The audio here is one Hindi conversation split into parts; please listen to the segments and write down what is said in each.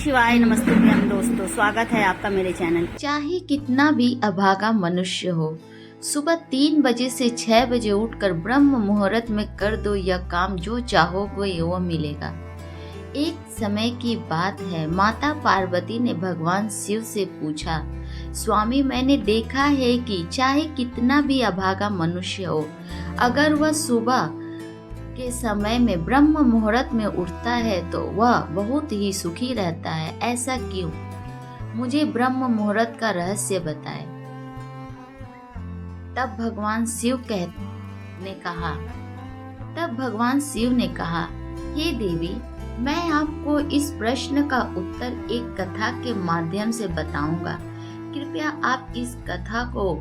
शिवाय। नमस्ते प्रियम दोस्तों, स्वागत है आपका मेरे चैनल। चाहे कितना भी अभागा मनुष्य हो, सुबह 3 बजे से 6 बजे उठकर ब्रह्म मुहूर्त में कर दो यह काम, जो चाहोगे वो मिलेगा। एक समय की बात है, माता पार्वती ने भगवान शिव से पूछा, स्वामी मैंने देखा है कि चाहे कितना भी अभागा मनुष्य हो, अगर वह सुबह के समय में ब्रह्म मुहूर्त में उठता है तो वह बहुत ही सुखी रहता है। ऐसा क्यों? मुझे ब्रह्म मुहूर्त का रहस्य बताए। तब भगवान शिव ने कहा, हे देवी, मैं आपको इस प्रश्न का उत्तर एक कथा के माध्यम से बताऊंगा। कृपया आप इस कथा को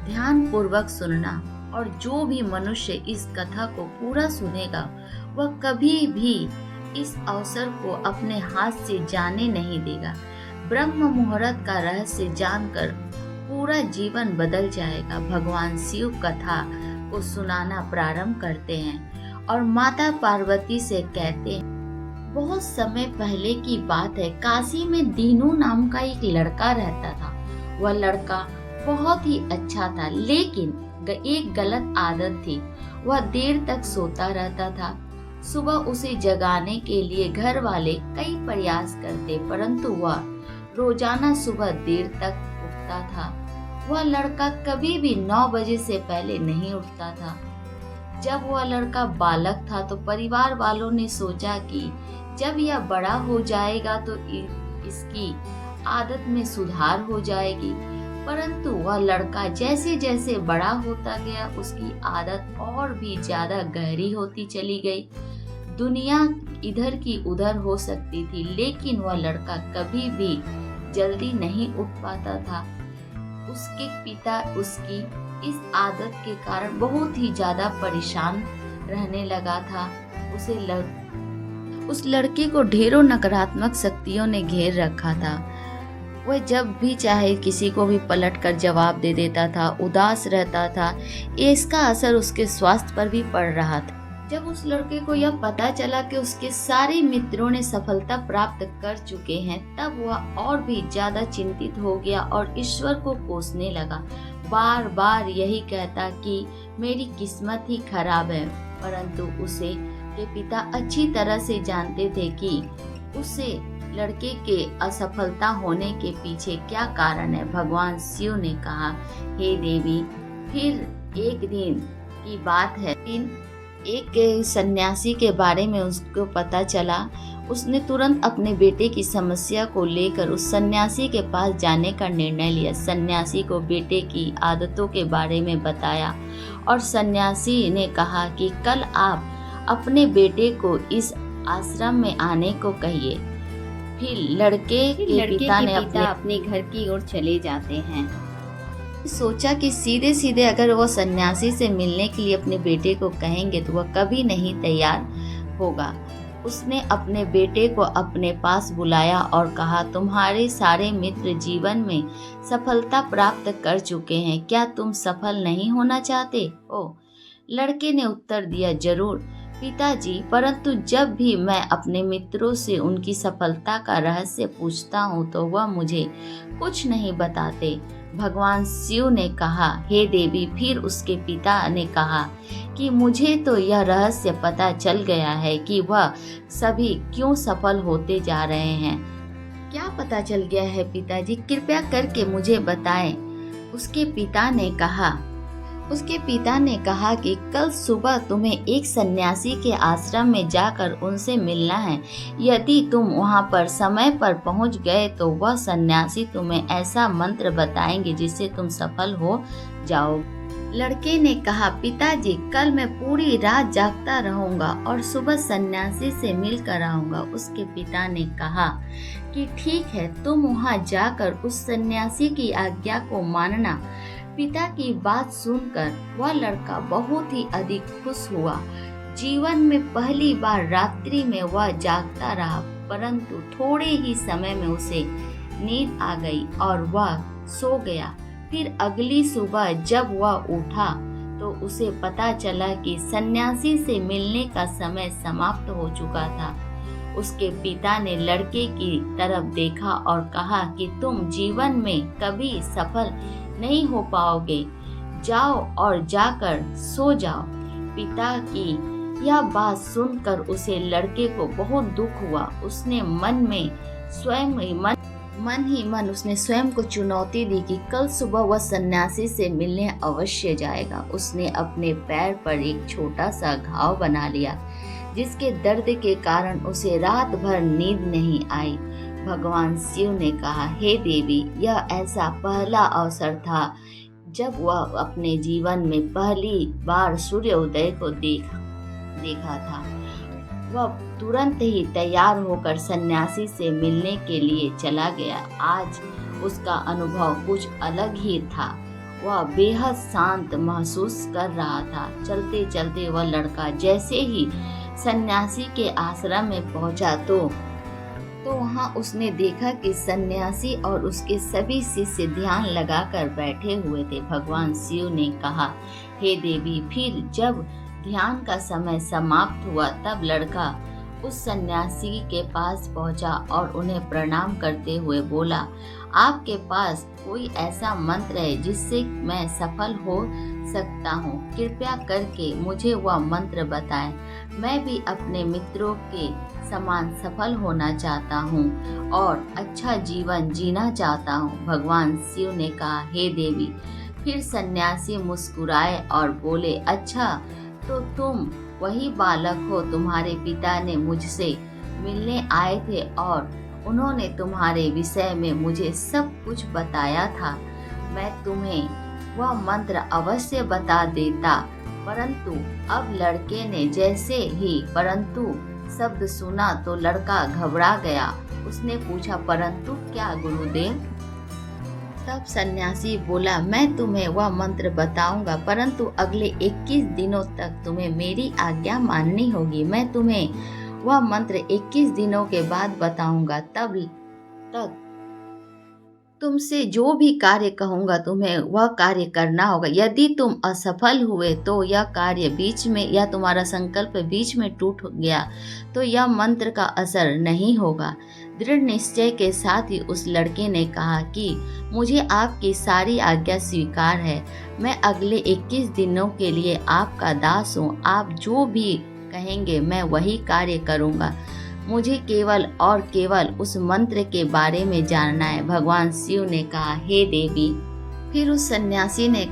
ध्यान पूर्वक सुनना, और जो भी मनुष्य इस कथा को पूरा सुनेगा वह कभी भी इस अवसर को अपने हाथ से जाने नहीं देगा। ब्रह्म मुहूर्त का रहस्य जानकर पूरा जीवन बदल जाएगा। भगवान शिव कथा को सुनाना प्रारंभ करते हैं और माता पार्वती से कहते हैं, बहुत समय पहले की बात है, काशी में दीनू नाम का एक लड़का रहता था। वह लड़का बहुत ही अच्छा था, लेकिन एक गलत आदत थी। वह देर तक सोता रहता था। सुबह उसे जगाने के लिए घर वाले कई प्रयास करते, परंतु वह रोजाना सुबह देर तक उठता था। वह लड़का कभी भी 9 बजे से पहले नहीं उठता था। जब वह लड़का बालक था तो परिवार वालों ने सोचा कि जब यह बड़ा हो जाएगा तो इसकी आदत में सुधार हो जाएगी। परंतु वह लड़का जैसे जैसे बड़ा होता गया, उसकी आदत और भी ज्यादा गहरी होती चली गई। दुनिया इधर की उधर हो सकती थी, लेकिन वह लड़का कभी भी जल्दी नहीं उठ पाता था। उसके पिता उसकी इस आदत के कारण बहुत ही ज्यादा परेशान रहने लगा था। उस लड़के को ढेरों नकारात्मक शक्तियों ने घेर रखा था। वह जब भी चाहे किसी को भी पलट कर जवाब दे देता था, उदास रहता था। इसका असर उसके स्वास्थ्य पर भी पड़ रहा था। जब उस लड़के को यह पता चला कि उसके सारे मित्रों ने सफलता प्राप्त कर चुके हैं, तब वह और भी ज्यादा चिंतित हो गया और ईश्वर को कोसने लगा। बार बार यही कहता कि मेरी किस्मत ही खराब है। परंतु उसे के पिता अच्छी तरह से जानते थे कि उसे लड़के के असफलता होने के पीछे क्या कारण है। भगवान शिव ने कहा, हे देवी, फिर एक दिन की बात है, एक सन्यासी के बारे में उसको पता चला। उसने तुरंत अपने बेटे की समस्या को लेकर उस सन्यासी के पास जाने का निर्णय लिया। सन्यासी को बेटे की आदतों के बारे में बताया और सन्यासी ने कहा कि कल आप अपने बेटे को इस आश्रम में आने को कहिए। फिर लड़के के पिता अपने घर की ओर चले जाते हैं। सोचा कि सीधे सीधे अगर वो सन्यासी से मिलने के लिए अपने बेटे को कहेंगे तो वह कभी नहीं तैयार होगा। उसने अपने बेटे को अपने पास बुलाया और कहा, तुम्हारे सारे मित्र जीवन में सफलता प्राप्त कर चुके हैं, क्या तुम सफल नहीं होना चाहते हो? लड़के ने उत्तर दिया, जरूर पिताजी, परंतु जब भी मैं अपने मित्रों से उनकी सफलता का रहस्य पूछता हूँ तो वह मुझे कुछ नहीं बताते। भगवान शिव ने कहा, हे देवी, फिर उसके पिता ने कहा कि मुझे तो यह रहस्य पता चल गया है कि वह सभी क्यों सफल होते जा रहे हैं। क्या पता चल गया है पिताजी? कृपया करके मुझे बताएं। उसके पिता ने कहा कि कल सुबह तुम्हें एक सन्यासी के आश्रम में जाकर उनसे मिलना है। यदि तुम वहां पर समय पर पहुंच गए तो वह सन्यासी तुम्हें ऐसा मंत्र बताएंगे जिससे तुम सफल हो जाओ। लड़के ने कहा, पिताजी, कल मैं पूरी रात जागता रहूंगा और सुबह सन्यासी से मिलकर आऊंगा। उसके पिता ने कहा कि ठीक है, तुम वहां जाकर उस सन्यासी की आज्ञा को मानना। पिता की बात सुनकर वह लड़का बहुत ही अधिक खुश हुआ। जीवन में पहली बार रात्रि में वह जागता रहा, परंतु थोड़े ही समय में उसे नींद आ गई और वह सो गया। फिर अगली सुबह जब वह उठा तो उसे पता चला कि सन्यासी से मिलने का समय समाप्त हो चुका था। उसके पिता ने लड़के की तरफ देखा और कहा कि तुम जीवन में कभी सफल नहीं हो पाओगे, जाओ और जाकर सो जाओ। पिता की यह बात सुनकर उसे लड़के को बहुत दुख हुआ। उसने मन ही मन उसने स्वयं को चुनौती दी कि कल सुबह वह सन्यासी से मिलने अवश्य जाएगा। उसने अपने पैर पर एक छोटा सा घाव बना लिया, जिसके दर्द के कारण उसे रात भर नींद नहीं आई। भगवान शिव ने कहा, हे देवी, यह ऐसा पहला अवसर था जब वह अपने जीवन में पहली बार सूर्योदय को देखा था। वह तुरंत ही तैयार होकर सन्यासी से मिलने के लिए चला गया। आज उसका अनुभव कुछ अलग ही था। वह बेहद शांत महसूस कर रहा था। चलते चलते वह लड़का जैसे ही सन्यासी के आश्रम में पहुंचा तो वहां उसने देखा कि सन्यासी और उसके सभी शिष्य ध्यान लगाकर बैठे हुए थे। भगवान शिव ने कहा, हे देवी, फिर जब ध्यान का समय समाप्त हुआ तब लड़का उस सन्यासी के पास पहुंचा और उन्हें प्रणाम करते हुए बोला, आपके पास कोई ऐसा मंत्र है जिससे मैं सफल हो सकता हूँ? कृपया करके मुझे वह मंत्र बताएं। मैं भी अपने मित्रों के समान सफल होना चाहता हूँ और अच्छा जीवन जीना चाहता हूँ। भगवान शिव ने कहा, हे देवी। फिर सन्यासी मुस्कुराए और बोले, अच्छा तो तुम वही बालक हो। तुम्हारे पिता ने मुझसे मिलने आए थे और उन्होंने तुम्हारे विषय में मुझे सब कुछ बताया था। मैं तुम्हें वह मंत्र अवश्य बता देता, परंतु अब लड़के ने जैसे ही परंतु शब्द सुना तो लड़का घबरा गया। उसने पूछा, परंतु क्या गुरुदेव? तब सन्यासी बोला, मैं तुम्हें वह मंत्र बताऊंगा, परंतु अगले 21 दिनों तक तुम्हें मेरी आज्ञा माननी होगी। मैं तुम्हें वह मंत्र 21 दिनों के बाद बताऊंगा। तब तक तुमसे जो भी कार्य कहूंगा तुम्हें वह कार्य करना होगा। यदि तुम असफल हुए तो यह कार्य बीच में या तुम्हारा संकल्प बीच में टूट गया तो यह मंत्र का असर नहीं होगा। दृढ़ निश्चय के साथ ही उस लड़के ने कहा कि मुझे आपकी सारी आज्ञा स्वीकार है। मैं अगले 21 दिनों के लिए आपका दास हूँ। आप जो भी कहेंगे मैं वही कार्य करूँगा। मुझे केवल और केवल उस मंत्र के बारे में जानना है। भगवान शिव ने कहा, हे देवी। फिर उस सन्यासी ने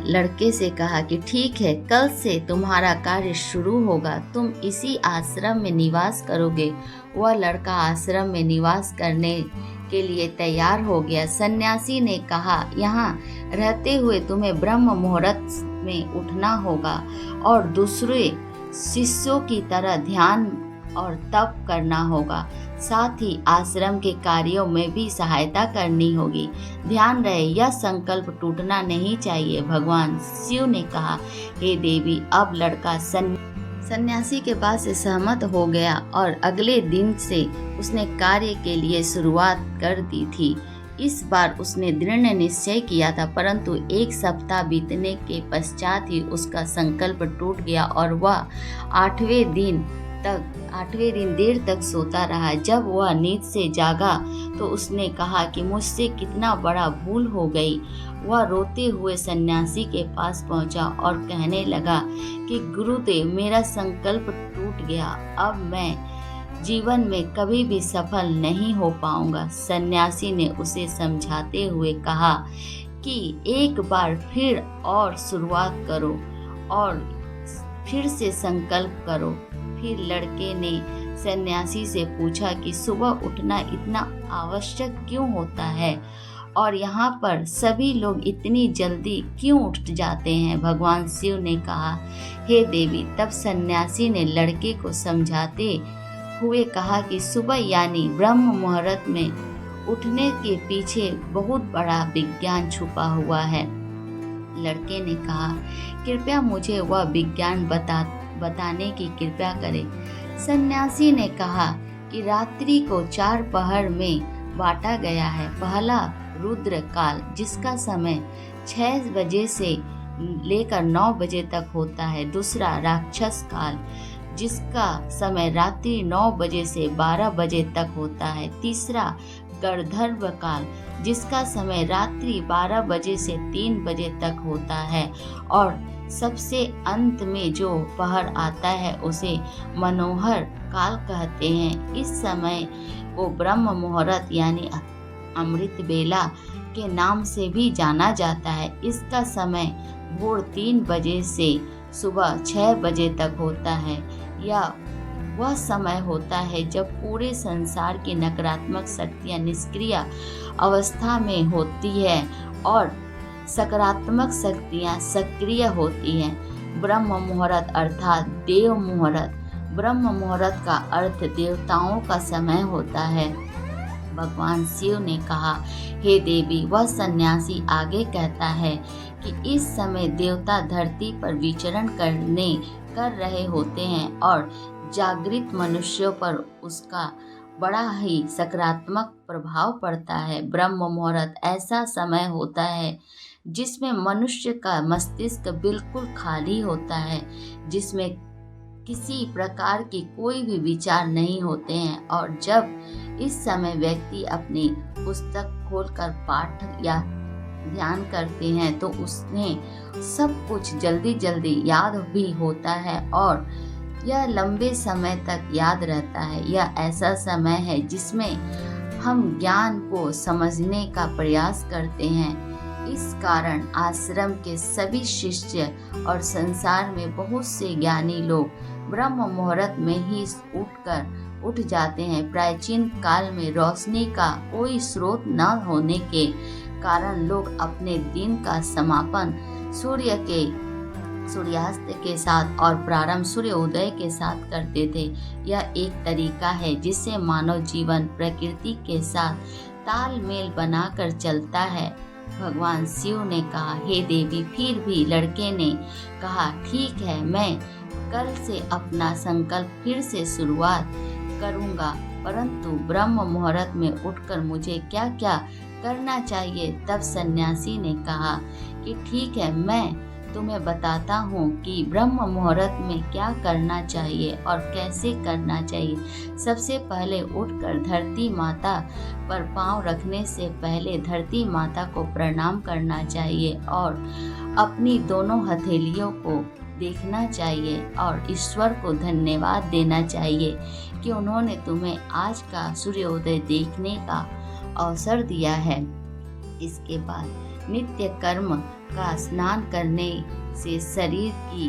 लड़के से कहा कि ठीक है, कल से तुम्हारा कार्य शुरू होगा। तुम इसी आश्रम में निवास करोगे। वह लड़का आश्रम में निवास करने के लिए तैयार हो गया। सन्यासी ने कहा, यहाँ रहते हुए तुम्हें ब्रह्म मुहूर्त में उठना होगा और दूसरे शिष्यों की तरह ध्यान और तप करना होगा। साथ ही आश्रम के कार्यों में भी सहायता करनी होगी। ध्यान रहे, यह संकल्प टूटना नहीं चाहिए। भगवान शिव ने कहा, हे देवी। अब लड़का सन्यासी के बात से सहमत हो गया और अगले दिन से उसने कार्य के लिए शुरुआत कर दी थी। इस बार उसने दृढ़ निश्चय किया था, परंतु 1 सप्ताह बीतने के पश्चात ही उसका संकल्प टूट गया और वह 8वें दिन देर तक सोता रहा। जब वह नींद से जागा तो उसने कहा कि मुझसे कितना बड़ा भूल हो गई। वह रोते हुए सन्यासी के पास पहुंचा और कहने लगा कि गुरुदेव, मेरा संकल्प टूट गया। अब मैं जीवन में कभी भी सफल नहीं हो पाऊंगा। सन्यासी ने उसे समझाते हुए कहा कि एक बार फिर और शुरुआत करो और फिर से संकल्प करो। फिर लड़के ने सन्यासी से पूछा कि सुबह उठना इतना आवश्यक क्यों होता है और यहाँ पर सभी लोग इतनी जल्दी क्यों उठ जाते हैं? भगवान शिव ने कहा, हे देवी। तब सन्यासी ने लड़के को समझाते हुए कहा कि सुबह यानी ब्रह्म मुहूर्त में उठने के पीछे बहुत बड़ा विज्ञान छुपा हुआ है। लड़के ने कहा, कृपया मुझे वह विज्ञान बताने की कृपा करें। सन्यासी ने कहा कि रात्रि को 4 पहर में बांटा गया है। पहला रुद्र काल, जिसका समय 6 बजे से लेकर 9 बजे तक होता है। दूसरा राक्षस काल, जिसका समय रात्रि 9 बजे से 12 बजे तक होता है। तीसरा गर्धर्व काल, जिसका समय रात्रि 12 बजे से 3 बजे तक होता है। और सबसे अंत में जो पहर आता है उसे मनोहर काल कहते हैं। इस समय को ब्रह्म मुहूर्त यानी अमृत बेला के नाम से भी जाना जाता है। इसका समय भोर 3 बजे से सुबह 6 बजे तक होता है। यह वह समय होता है जब पूरे संसार की नकारात्मक शक्तियाँ निष्क्रिय अवस्था में होती है और सकारात्मक शक्तियाँ सक्रिय होती हैं। ब्रह्म मुहूर्त अर्थात देव मुहूर्त। ब्रह्म मुहूर्त का अर्थ देवताओं का समय होता है। भगवान शिव ने कहा, हे देवी, वह सन्यासी आगे कहता है कि इस समय देवता धरती पर विचरण कर रहे होते हैं और जागृत मनुष्यों पर उसका बड़ा ही सकारात्मक प्रभाव पड़ता है। ब्रह्म मुहूर्त ऐसा समय होता है जिसमें मनुष्य का मस्तिष्क बिल्कुल खाली होता है, जिसमें किसी प्रकार की कोई भी विचार नहीं होते हैं। और जब इस समय व्यक्ति अपनी पुस्तक खोलकर पाठ या ध्यान करते हैं तो उसने सब कुछ जल्दी जल्दी याद भी होता है और यह लंबे समय तक याद रहता है। यह ऐसा समय है जिसमें हम ज्ञान को समझने का प्रयास करते हैं। इस कारण आश्रम के सभी शिष्य और संसार में बहुत से ज्ञानी लोग ब्रह्म मुहूर्त में ही उठ जाते हैं। प्राचीन काल में रोशनी का कोई स्रोत न होने के कारण लोग अपने दिन का समापन सूर्यास्त के साथ और प्रारंभ सूर्योदय के साथ करते थे। यह एक तरीका है जिससे मानव जीवन प्रकृति के साथ तालमेल बनाकर चलता है। भगवान शिव ने कहा, हे देवी, फिर भी लड़के ने कहा, ठीक है, मैं कल से अपना संकल्प फिर से शुरुआत करूंगा, परंतु ब्रह्म मुहूर्त में उठकर मुझे क्या क्या करना चाहिए। तब सन्यासी ने कहा कि ठीक है, मैं तुम्हें बताता हूँ कि ब्रह्म मुहूर्त में क्या करना चाहिए और कैसे करना चाहिए। सबसे पहले उठकर धरती माता पर पांव रखने से पहले धरती माता को प्रणाम करना चाहिए और अपनी दोनों हथेलियों को देखना चाहिए और ईश्वर को धन्यवाद देना चाहिए कि उन्होंने तुम्हें आज का सूर्योदय देखने का अवसर दिया है। इसके बाद नित्य कर्म का स्नान करने से शरीर की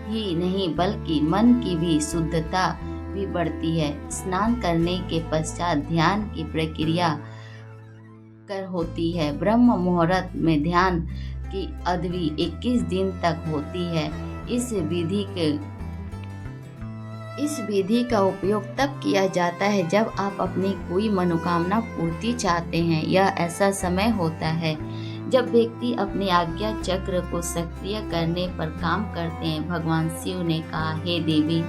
ही नहीं बल्कि मन की भी शुद्धता भी बढ़ती है। स्नान करने के पश्चात ध्यान की प्रक्रिया होती है। ब्रह्म मुहूर्त में ध्यान की अवधि 21 दिन तक होती है। इस विधि का उपयोग तब किया जाता है जब आप अपनी कोई मनोकामना पूर्ति चाहते हैं। यह ऐसा समय होता है जब व्यक्ति अपने आज्ञा चक्र को सक्रिय करने पर काम करते हैं। भगवान शिव ने कहा, हे देवी,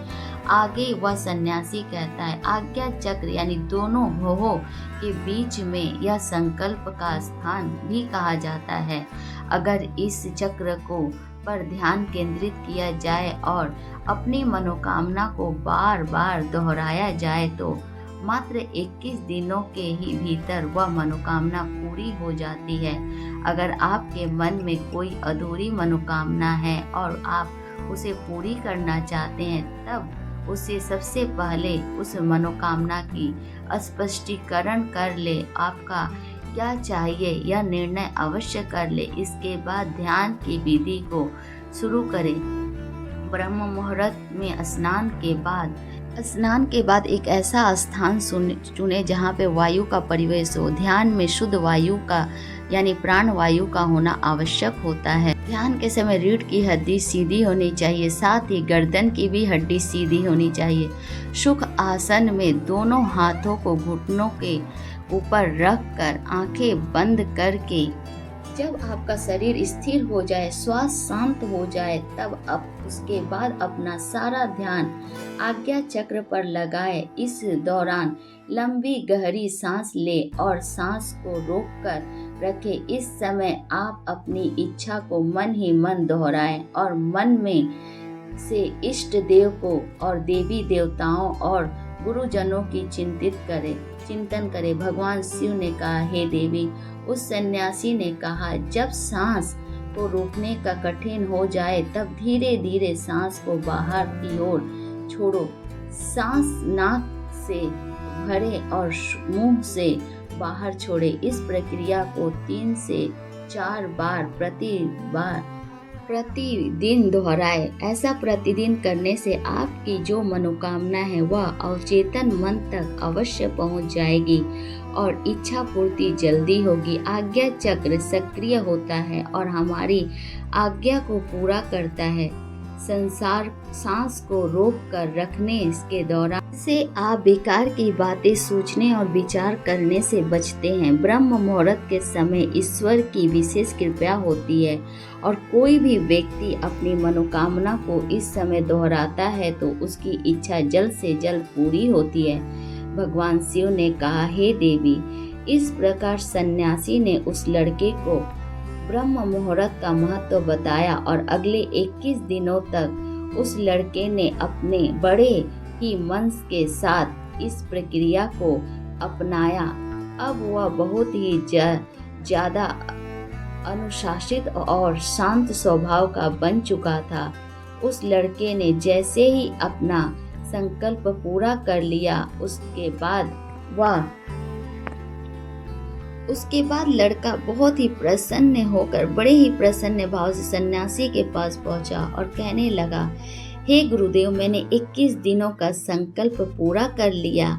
आगे वह सन्यासी कहता है, आज्ञा चक्र यानी दोनों भवों के बीच में यह संकल्प का स्थान भी कहा जाता है। अगर इस चक्र को पर ध्यान केंद्रित किया जाए और अपनी मनोकामना को बार बार दोहराया जाए तो मात्र 21 दिनों के ही भीतर वह मनोकामना पूरी हो जाती है। अगर आपके मन में कोई अधूरी मनोकामना है और आप उसे पूरी करना चाहते हैं, तब उसे सबसे पहले उस मनोकामना की स्पष्टीकरण कर ले। आपका क्या चाहिए यह निर्णय अवश्य कर ले। इसके बाद ध्यान की विधि को शुरू करें। ब्रह्म मुहूर्त में स्नान के बाद एक ऐसा स्थान चुने जहाँ पे वायु का परिवेश हो। ध्यान में शुद्ध वायु का यानी प्राण वायु का होना आवश्यक होता है। ध्यान के समय रीढ़ की हड्डी सीधी होनी चाहिए, साथ ही गर्दन की भी हड्डी सीधी होनी चाहिए। सुख आसन में दोनों हाथों को घुटनों के ऊपर रखकर आंखें बंद करके जब आपका शरीर स्थिर हो जाए, श्वास शांत हो जाए, तब आप उसके बाद अपना सारा ध्यान आज्ञा चक्र पर लगाए। इस दौरान लंबी गहरी सांस ले और सांस को रोककर रखें। इस समय आप अपनी इच्छा को मन ही मन दोहराएं और मन में से इष्ट देव को और देवी देवताओं और गुरुजनों की चिंतन करे। भगवान शिव ने कहा, हे देवी। उस सन्यासी ने कहा, जब सांस को रोकने का कठिन हो जाए तब धीरे धीरे सांस को बाहर की ओर छोड़ो। सांस नाक से भरे और मुंह से बाहर छोड़े। इस प्रक्रिया को 3 से 4 बार प्रतिदिन दोहराए। ऐसा प्रतिदिन करने से आपकी जो मनोकामना है वह अवचेतन मन तक अवश्य पहुंच जाएगी और इच्छा पूर्ति जल्दी होगी। आज्ञा चक्र सक्रिय होता है और हमारी आज्ञा को पूरा करता है। संसार सांस को रोक कर रखने के दौरान से आप बेकार की बातें सोचने और विचार करने से बचते हैं। ब्रह्म मुहूर्त के समय ईश्वर की विशेष कृपा होती है और कोई भी व्यक्ति अपनी मनोकामना को इस समय दोहराता है तो उसकी इच्छा जल्द से जल्द पूरी होती है। भगवान शिव ने कहा, हे देवी। इस प्रकार सन्यासी ने उस लड़के को ब्रह्म मुहूर्त का महत्व बताया और अगले 21 दिनों तक उस लड़के ने अपने बड़े ही मन के साथ इस प्रक्रिया को अपनाया। अब वह बहुत ही ज्यादा अनुशासित और शांत स्वभाव का बन चुका था। उस लड़के ने जैसे ही अपना संकल्प पूरा कर लिया उसके बाद लड़का बहुत ही प्रसन्न होकर बड़े ही प्रसन्न भाव से सन्यासी के पास पहुंचा और कहने लगा, हे गुरुदेव, मैंने 21 दिनों का संकल्प पूरा कर लिया।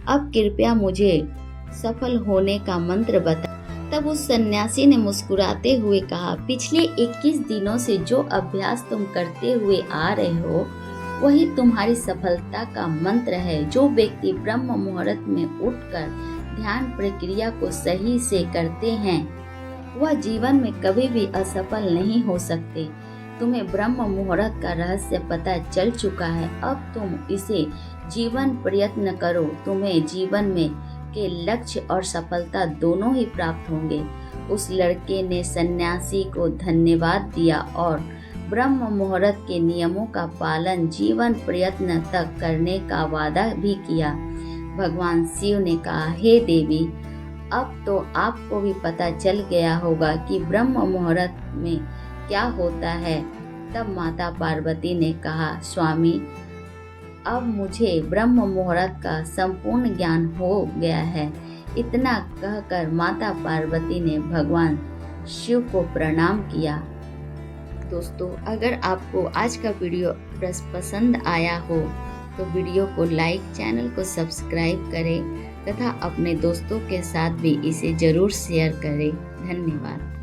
अब कृपया मुझे सफल होने का मंत्र बता। तब उस सन्यासी ने मुस्कुराते हुए कहा, पिछले 21 दिनों से जो अभ्यास तुम करते हुए आ रहे हो वही तुम्हारी सफलता का मंत्र है। जो व्यक्ति ब्रह्म मुहूर्त में उठकर ध्यान प्रक्रिया को सही से करते हैं वह जीवन में कभी भी असफल नहीं हो सकते। तुम्हें ब्रह्म मुहूर्त का रहस्य पता चल चुका है। अब तुम इसे जीवन प्रयत्न करो। तुम्हें जीवन में के लक्ष्य और सफलता दोनों ही प्राप्त होंगे। उस लड़के ने सन्यासी को धन्यवाद दिया और ब्रह्म मुहूर्त के नियमों का पालन जीवन प्रयत्न तक करने का वादा भी किया। भगवान शिव ने कहा, हे देवी, अब तो आपको भी पता चल गया होगा कि ब्रह्म मुहूर्त में क्या होता है। तब माता पार्वती ने कहा, स्वामी, अब मुझे ब्रह्म मुहूर्त का संपूर्ण ज्ञान हो गया है। इतना कहकर माता पार्वती ने भगवान शिव को प्रणाम किया। दोस्तों, अगर आपको आज का वीडियो पसंद आया हो तो वीडियो को लाइक, चैनल को सब्सक्राइब करें तथा अपने दोस्तों के साथ भी इसे जरूर शेयर करें। धन्यवाद।